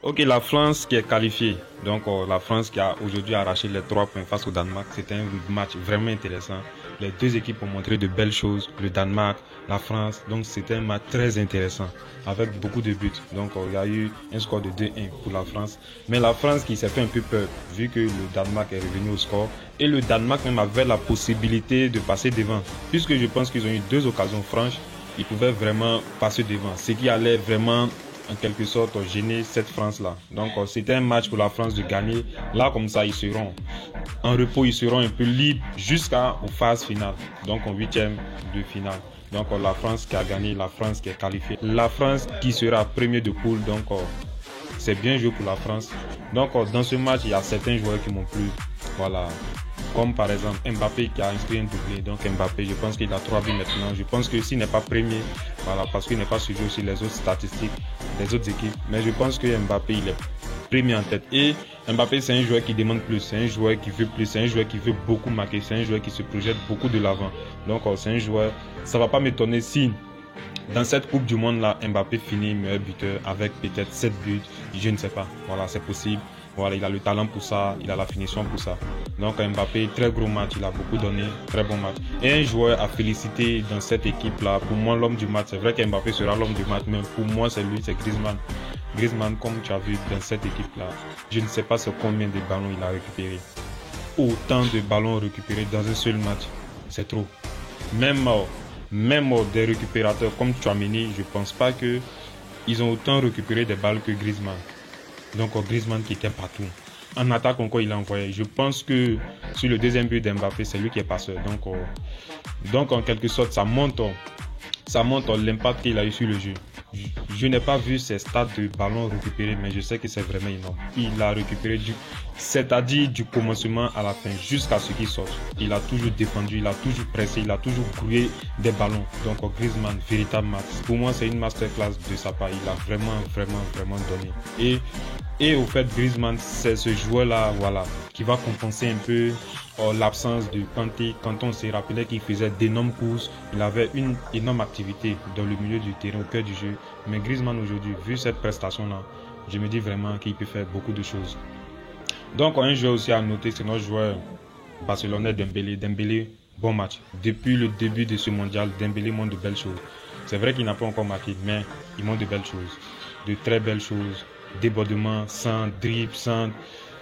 Ok, la France qui est qualifiée. Donc la France qui a aujourd'hui arraché les 3 points face au Danemark. C'était un match vraiment intéressant. Les deux équipes ont montré de belles choses. Le Danemark, la France. Donc c'était un match très intéressant avec beaucoup de buts. Donc il y a eu un score de 2-1 pour la France. Mais la France qui s'est fait un peu peur vu que le Danemark est revenu au score. Et le Danemark même avait la possibilité de passer devant. Puisque je pense qu'ils ont eu 2 occasions franches. Ils pouvaient vraiment passer devant. Ce qui allait vraiment en quelque sorte gêner cette France-là. Donc c'était un match pour la France de gagner. Là comme ça ils seront en repos, ils seront un peu libres jusqu'aux phases finales. Donc en huitième de finale. Donc la France qui a gagné, la France qui est qualifiée. La France qui sera premier de poule. Donc c'est bien joué pour la France. Donc dans ce match il y a certains joueurs qui m'ont plu. Voilà. Comme par exemple Mbappé qui a inscrit un doublé. Donc Mbappé, je pense qu'il a 3 buts maintenant. Je pense que s'il n'est pas premier, voilà, parce qu'il n'est pas suivi aussi les autres statistiques des autres équipes. Mais je pense que Mbappé, il est premier en tête. Et Mbappé, c'est un joueur qui demande plus. C'est un joueur qui veut plus. C'est un joueur qui veut beaucoup marquer. C'est un joueur qui se projette beaucoup de l'avant. Donc c'est un joueur, ça ne va pas m'étonner si dans cette Coupe du Monde là, Mbappé finit meilleur buteur avec peut-être 7 buts. Je ne sais pas. Voilà, c'est possible. Voilà, il a le talent pour ça, il a la finition pour ça. Donc Mbappé, très gros match, il a beaucoup donné, très bon match. Et un joueur à féliciter dans cette équipe-là, pour moi l'homme du match, c'est vrai qu'Mbappé sera l'homme du match, mais pour moi c'est lui, c'est Griezmann. Griezmann, comme tu as vu dans cette équipe-là, je ne sais pas c'est combien de ballons il a récupéré. Autant de ballons récupérés dans un seul match, c'est trop. Même des récupérateurs comme Tchouaméni, je ne pense pas qu'ils ont autant récupéré des balles que Griezmann. Donc Griezmann qui était partout. En attaque encore il a envoyé. Je pense que sur le deuxième but d'Mbappé, c'est lui qui est passeur. Donc en quelque sorte, ça montre l'impact qu'il a eu sur le jeu. Je n'ai pas vu ses stats de ballon récupérés, mais je sais que c'est vraiment énorme. Il a récupéré c'est-à-dire du commencement à la fin, jusqu'à ce qu'il sorte. Il a toujours défendu, il a toujours pressé, il a toujours grouillé des ballons. Donc Griezmann, véritable match. Pour moi, c'est une masterclass de sa part. Il a vraiment donné. Et au fait, Griezmann, c'est ce joueur-là, voilà, qui va compenser un peu l'absence de Kanté. Quand on s'est rappelé qu'il faisait d'énormes courses, il avait une énorme activité dans le milieu du terrain, au cœur du jeu. Mais Griezmann aujourd'hui, vu cette prestation-là, je me dis vraiment qu'il peut faire beaucoup de choses. Donc un joueur aussi à noter, c'est notre joueur barcelonais Dembélé. Dembélé, bon match. Depuis le début de ce mondial, Dembélé montre de belles choses. C'est vrai qu'il n'a pas encore marqué, mais il montre de belles choses. De très belles choses. Débordement, sans dribble, sans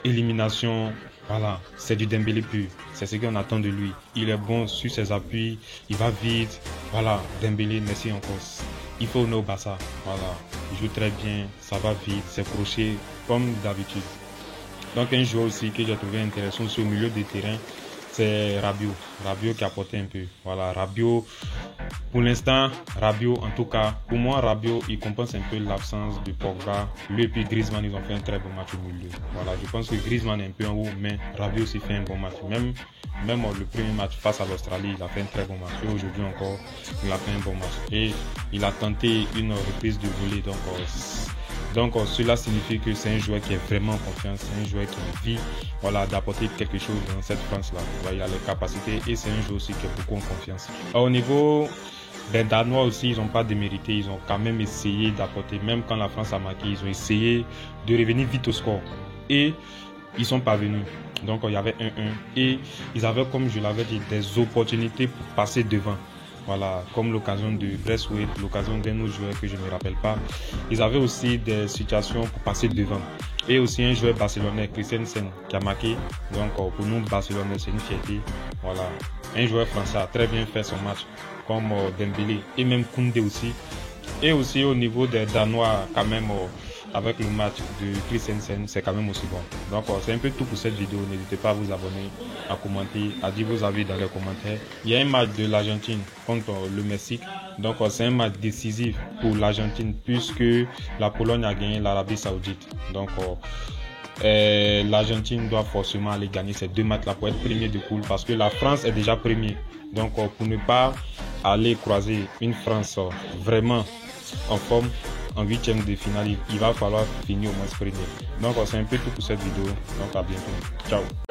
élimination. Voilà, c'est du Dembélé pur. C'est ce qu'on attend de lui. Il est bon sur ses appuis, il va vite. Voilà, Dembélé, merci encore. Il faut au Barça. Voilà, il joue très bien, ça va vite, c'est crochet comme d'habitude. Donc un joueur aussi que j'ai trouvé intéressant sur le milieu du terrain, c'est Rabiot. Rabiot qui a porté un peu. Voilà, Rabiot. Pour l'instant, Rabiot, en tout cas, pour moi, Rabiot, il compense un peu l'absence de Pogba. Lui et puis Griezmann, ils ont fait un très bon match au milieu. Voilà, je pense que Griezmann est un peu en haut, mais Rabiot aussi fait un bon match. Même le premier match face à l'Australie, il a fait un très bon match. Et aujourd'hui encore, il a fait un bon match. Et il a tenté une reprise de volée. Donc cela signifie que c'est un joueur qui est vraiment en confiance, c'est un joueur qui a envie, voilà, d'apporter quelque chose dans cette France-là. Voilà, il a les capacités et c'est un joueur aussi qui est beaucoup en confiance. Au niveau des Danois aussi, ils n'ont pas démérité, ils ont quand même essayé d'apporter, même quand la France a marqué, ils ont essayé de revenir vite au score. Et ils sont parvenus. Donc il y avait 1-1 et ils avaient, comme je l'avais dit, des opportunités pour passer devant. Voilà, comme l'occasion de Braithwaite, l'occasion d'un autre joueur que je ne me rappelle pas. Ils avaient aussi des situations pour passer devant. Et aussi un joueur barcelonais, Christensen, qui a marqué. Donc pour nous, Barcelonais, c'est une fierté. Voilà, un joueur français a très bien fait son match, comme Dembélé et même Koundé aussi. Et aussi au niveau des Danois, quand même, avec le match de Christensen, c'est quand même aussi bon. Donc c'est un peu tout pour cette vidéo. N'hésitez pas à vous abonner, à commenter, à dire vos avis dans les commentaires. Il y a un match de l'Argentine contre le Mexique. Donc c'est un match décisif pour l'Argentine puisque la Pologne a gagné l'Arabie Saoudite. Donc l'Argentine doit forcément aller gagner ces 2 matchs là pour être premier de poule parce que la France est déjà premier. Donc pour ne pas aller croiser une France vraiment en forme, en huitième de finale, il va falloir finir au moins premier. Donc c'est un peu tout pour cette vidéo. Donc à bientôt. Ciao.